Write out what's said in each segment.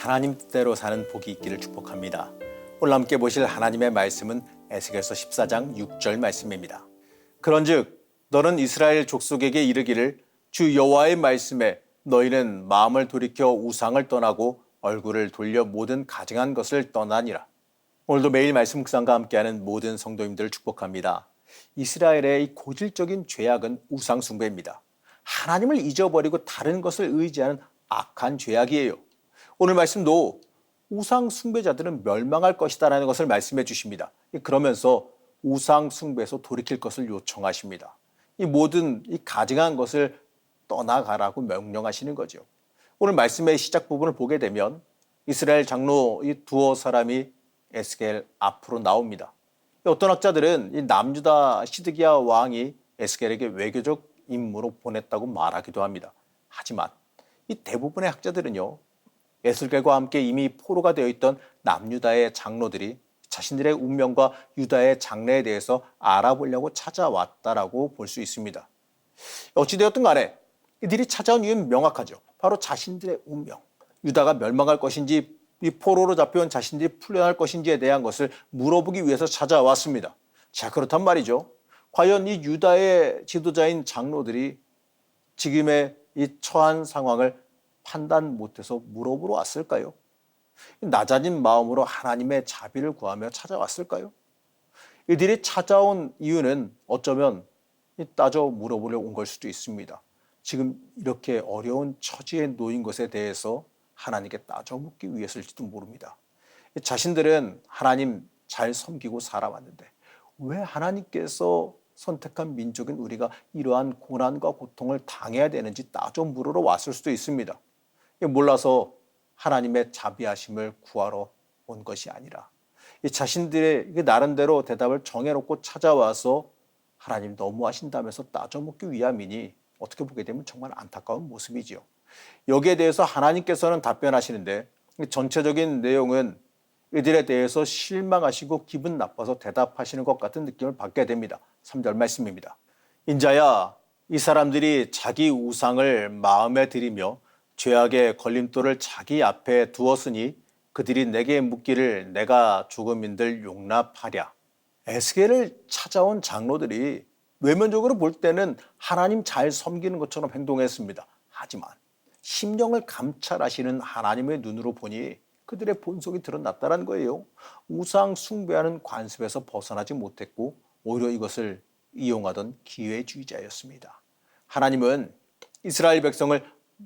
하나님 뜻대로 사는 복이 있기를 축복합니다. 오늘 함께 보실 하나님의 말씀은 에스겔서 14장 6절 말씀입니다. 그런즉 너는 이스라엘 족속에게 이르기를 주 여호와의 말씀에 너희는 마음을 돌이켜 우상을 떠나고 얼굴을 돌려 모든 가증한 것을 떠나니라. 오늘도 매일 말씀 묵상과 함께하는 모든 성도님들을 축복합니다. 이스라엘의 이 고질적인 죄악은 우상 숭배입니다. 하나님을 잊어버리고 다른 것을 의지하는 악한 죄악이에요. 오늘 말씀도 우상 숭배자들은 멸망할 것이다라는 것을 말씀해 주십니다. 그러면서 우상 숭배에서 돌이킬 것을 요청하십니다. 이 모든 이 가증한 것을 떠나가라고 명령하시는 거죠. 오늘 말씀의 시작 부분을 보게 되면 이스라엘 장로 이 두어 사람이 에스겔 앞으로 나옵니다. 어떤 학자들은 이 남유다 시드기야 왕이 에스겔에게 외교적 임무로 보냈다고 말하기도 합니다. 하지만 이 대부분의 학자들은요, 에스겔과 함께 이미 포로가 되어 있던 남유다의 장로들이 자신들의 운명과 유다의 장래에 대해서 알아보려고 찾아왔다라고 볼 수 있습니다. 어찌되었든 간에 이들이 찾아온 이유는 명확하죠. 바로 자신들의 운명, 유다가 멸망할 것인지 이 포로로 잡혀온 자신들이 풀려날 것인지에 대한 것을 물어보기 위해서 찾아왔습니다. 자, 그렇단 말이죠. 과연 이 유다의 지도자인 장로들이 지금의 이 처한 상황을 판단 못해서 물어보러 왔을까요? 낮아진 마음으로 하나님의 자비를 구하며 찾아왔을까요? 이들이 찾아온 이유는 어쩌면 따져 물어보려 온 걸 수도 있습니다. 지금 이렇게 어려운 처지에 놓인 것에 대해서 하나님께 따져 묻기 위해서일지도 모릅니다. 자신들은 하나님 잘 섬기고 살아왔는데 왜 하나님께서 선택한 민족인 우리가 이러한 고난과 고통을 당해야 되는지 따져 물으러 왔을 수도 있습니다. 몰라서 하나님의 자비하심을 구하러 온 것이 아니라 자신들의 나름대로 대답을 정해놓고 찾아와서 하나님 너무하신다면서 따져 묻기 위함이니 어떻게 보게 되면 정말 안타까운 모습이지요. 여기에 대해서 하나님께서는 답변하시는데 전체적인 내용은 이들에 대해서 실망하시고 기분 나빠서 대답하시는 것 같은 느낌을 받게 됩니다. 3절 말씀입니다. 인자야, 이 사람들이 자기 우상을 마음에 들이며 죄악의 걸림돌을 자기 앞에 두었으니 그들이 내게 묻기를 내가 조금인들 용납하랴. 에스겔을 찾아온 장로들이 외면적으로 볼 때는 하나님 잘 섬기는 것처럼 행동했습니다. 하지만 심령을 감찰하시는 하나님의 눈으로 보니 그들의 본성이 드러났다는 거예요. 우상 숭배하는 관습에서 벗어나지 못했고 오히려 이것을 이용하던 기회주의자였습니다. 하나님은 이스라엘 백성을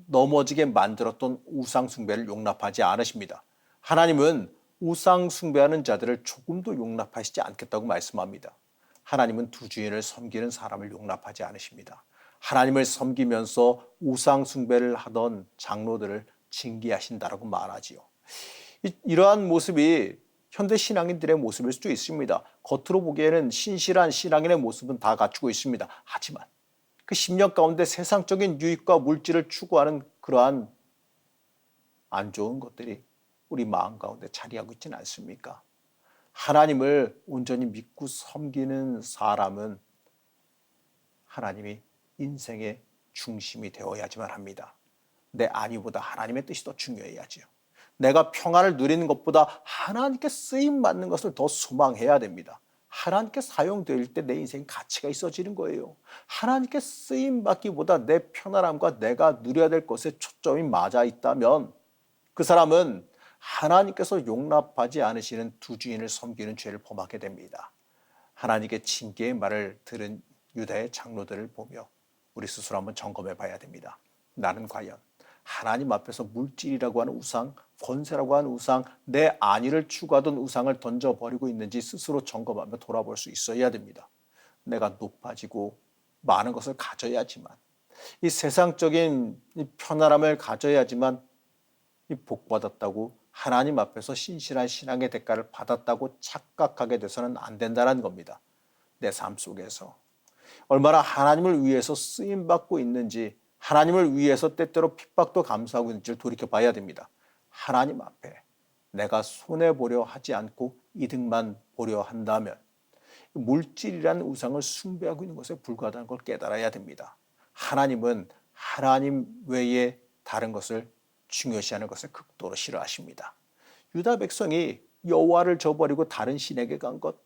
넘어지게 만들었던 우상 숭배를 용납하지 않으십니다. 하나님은 우상 숭배하는 자들을 조금도 용납하시지 않겠다고 말씀합니다. 하나님은 두 주인을 섬기는 사람을 용납하지 않으십니다. 하나님을 섬기면서 우상 숭배를 하던 장로들을 징계하신다라고 말하지요. 이러한 모습이 현대 신앙인들의 모습일 수도 있습니다. 겉으로 보기에는 신실한 신앙인의 모습은 다 갖추고 있습니다. 하지만 그 심령 가운데 세상적인 유익과 물질을 추구하는 그러한 안 좋은 것들이 우리 마음 가운데 자리하고 있지는 않습니까? 하나님을 온전히 믿고 섬기는 사람은 하나님이 인생의 중심이 되어야지만 합니다. 내 안위보다 하나님의 뜻이 더 중요해야지요. 내가 평안을 누리는 것보다 하나님께 쓰임받는 것을 더 소망해야 됩니다. 하나님께 사용될 때 내 인생 가치가 있어지는 거예요. 하나님께 쓰임받기보다 내 편안함과 내가 누려야 될 것에 초점이 맞아 있다면 그 사람은 하나님께서 용납하지 않으시는 두 주인을 섬기는 죄를 범하게 됩니다. 하나님께 징계의 말을 들은 유다의 장로들을 보며 우리 스스로 한번 점검해 봐야 됩니다. 나는 과연 하나님 앞에서 물질이라고 하는 우상, 권세라고 하는 우상, 내 안위를 추구하던 우상을 던져버리고 있는지 스스로 점검하며 돌아볼 수 있어야 됩니다. 내가 높아지고 많은 것을 가져야지만, 이 세상적인 이 편안함을 가져야지만 이 복받았다고 하나님 앞에서 신실한 신앙의 대가를 받았다고 착각하게 돼서는 안 된다는 겁니다. 내 삶 속에서 얼마나 하나님을 위해서 쓰임받고 있는지, 하나님을 위해서 때때로 핍박도 감수하고 있는지를 돌이켜봐야 됩니다. 하나님 앞에 내가 손해보려 하지 않고 이득만 보려 한다면 물질이라는 우상을 숭배하고 있는 것에 불과하다는 걸 깨달아야 됩니다. 하나님은 하나님 외에 다른 것을 중요시하는 것을 극도로 싫어하십니다. 유다 백성이 여호와를 저버리고 다른 신에게 간 것,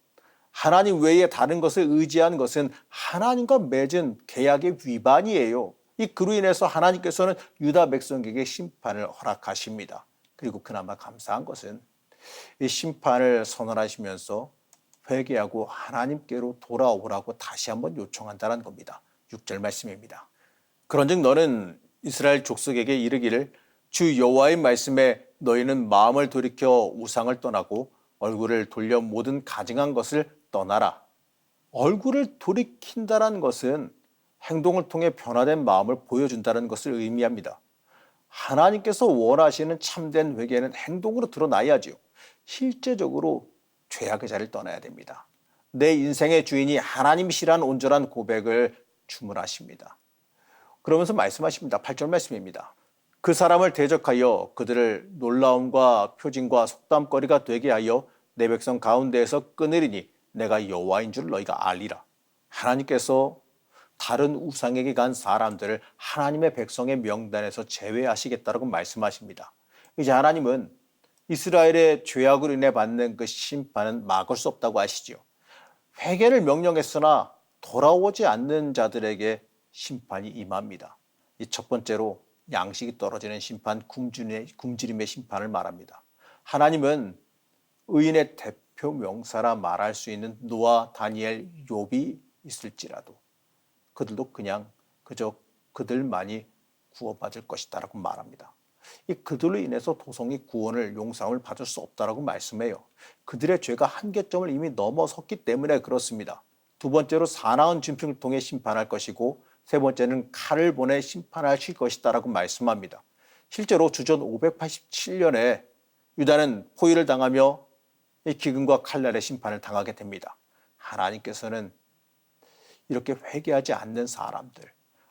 하나님 외에 다른 것을 의지한 것은 하나님과 맺은 계약의 위반이에요. 그로 인해서 하나님께서는 유다 백성에게 심판을 허락하십니다. 그리고 그나마 감사한 것은 이 심판을 선언하시면서 회개하고 하나님께로 돌아오라고 다시 한번 요청한다는 겁니다. 6절 말씀입니다. 그런즉 너는 이스라엘 족속에게 이르기를 주 여호와의 말씀에 너희는 마음을 돌이켜 우상을 떠나고 얼굴을 돌려 모든 가증한 것을 떠나라. 얼굴을 돌이킨다는 것은 행동을 통해 변화된 마음을 보여준다는 것을 의미합니다. 하나님께서 원하시는 참된 회개는 행동으로 드러나야지요. 실제적으로 죄악의 자리를 떠나야 됩니다. 내 인생의 주인이 하나님이시라는 온전한 고백을 주문하십니다. 그러면서 말씀하십니다. 8절 말씀입니다. 그 사람을 대적하여 그들을 놀라움과 표징과 속담거리가 되게 하여 내 백성 가운데에서 끊으리니 내가 여호와인 줄 너희가 알리라. 하나님께서 다른 우상에게 간 사람들을 하나님의 백성의 명단에서 제외하시겠다고 말씀하십니다. 이제 하나님은 이스라엘의 죄악으로 인해 받는 그 심판은 막을 수 없다고 하시지요. 회개를 명령했으나 돌아오지 않는 자들에게 심판이 임합니다. 이 첫 번째로 양식이 떨어지는 심판, 굶주림의 심판을 말합니다. 하나님은 의인의 대표 명사라 말할 수 있는 노아, 다니엘, 욥이 있을지라도 그들도 그저 그들만이 구원받을 것이다라고 말합니다. 이 그들로 인해서 도성이 구원을 용서를 받을 수 없다라고 말씀해요. 그들의 죄가 한계점을 이미 넘어섰기 때문에 그렇습니다. 두 번째로 사나운 진평을 통해 심판할 것이고 세 번째는 칼을 보내 심판하실 것이다라고 말씀합니다. 실제로 주전 587년에 유다는 포위를 당하며 이 기근과 칼날의 심판을 당하게 됩니다. 하나님께서는 이렇게 회개하지 않는 사람들,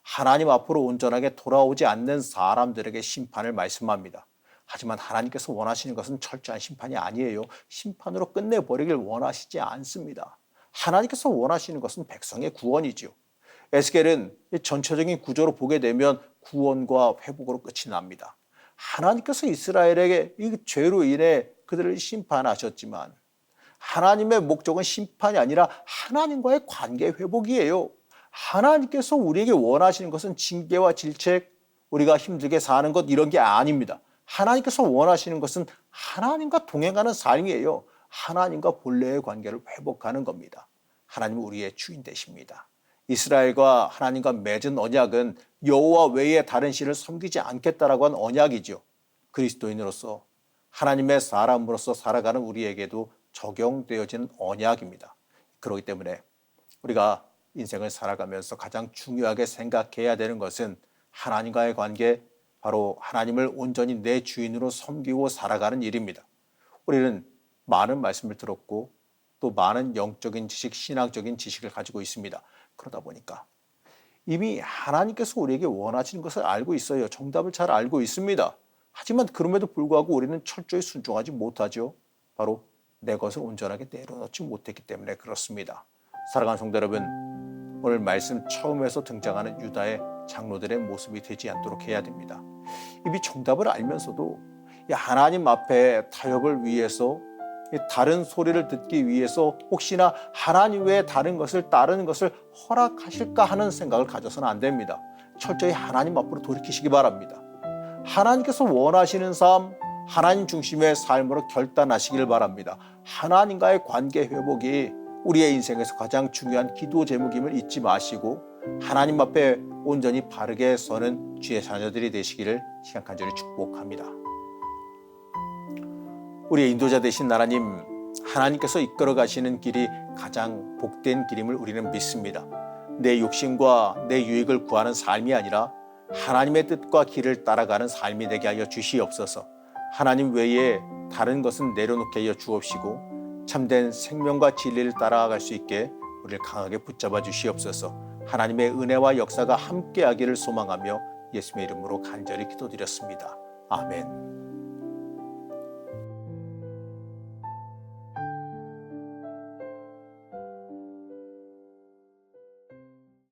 하나님 앞으로 온전하게 돌아오지 않는 사람들에게 심판을 말씀합니다. 하지만 하나님께서 원하시는 것은 철저한 심판이 아니에요. 심판으로 끝내버리길 원하시지 않습니다. 하나님께서 원하시는 것은 백성의 구원이지요. 에스겔은 전체적인 구조로 보게 되면 구원과 회복으로 끝이 납니다. 하나님께서 이스라엘에게 이 죄로 인해 그들을 심판하셨지만 하나님의 목적은 심판이 아니라 하나님과의 관계 회복이에요. 하나님께서 우리에게 원하시는 것은 징계와 질책, 우리가 힘들게 사는 것 이런 게 아닙니다. 하나님께서 원하시는 것은 하나님과 동행하는 삶이에요. 하나님과 본래의 관계를 회복하는 겁니다. 하나님은 우리의 주인 되십니다. 이스라엘과 하나님과 맺은 언약은 여호와 외에 다른 신을 섬기지 않겠다라고 한 언약이죠. 그리스도인으로서 하나님의 사람으로서 살아가는 우리에게도 적용되어지는 언약입니다. 그렇기 때문에 우리가 인생을 살아가면서 가장 중요하게 생각해야 되는 것은 하나님과의 관계, 바로 하나님을 온전히 내 주인으로 섬기고 살아가는 일입니다. 우리는 많은 말씀을 들었고 또 많은 영적인 지식, 신학적인 지식을 가지고 있습니다. 그러다 보니까 이미 하나님께서 우리에게 원하시는 것을 알고 있어요. 정답을 잘 알고 있습니다. 하지만 그럼에도 불구하고 우리는 철저히 순종하지 못하죠. 바로 내 것을 온전하게 내려놓지 못했기 때문에 그렇습니다. 사랑하는 성도 여러분, 오늘 말씀 처음에서 등장하는 유다의 장로들의 모습이 되지 않도록 해야 됩니다. 이미 정답을 알면서도 하나님 앞에 타협을 위해서 다른 소리를 듣기 위해서 혹시나 하나님 외에 다른 것을 따르는 것을 허락하실까 하는 생각을 가져서는 안 됩니다. 철저히 하나님 앞으로 돌이키시기 바랍니다. 하나님께서 원하시는 삶, 하나님 중심의 삶으로 결단하시길 바랍니다. 하나님과의 관계 회복이 우리의 인생에서 가장 중요한 기도 제목임을 잊지 마시고 하나님 앞에 온전히 바르게 서는 주의 자녀들이 되시기를 시간 간절히 축복합니다. 우리의 인도자 되신 하나님, 하나님께서 이끌어 가시는 길이 가장 복된 길임을 우리는 믿습니다. 내 욕심과 내 유익을 구하는 삶이 아니라 하나님의 뜻과 길을 따라가는 삶이 되게 하여 주시옵소서. 하나님 외에 다른 것은 내려놓게 하여 주옵시고 참된 생명과 진리를 따라갈 수 있게 우리를 강하게 붙잡아 주시옵소서. 하나님의 은혜와 역사가 함께하기를 소망하며 예수님의 이름으로 간절히 기도드렸습니다. 아멘.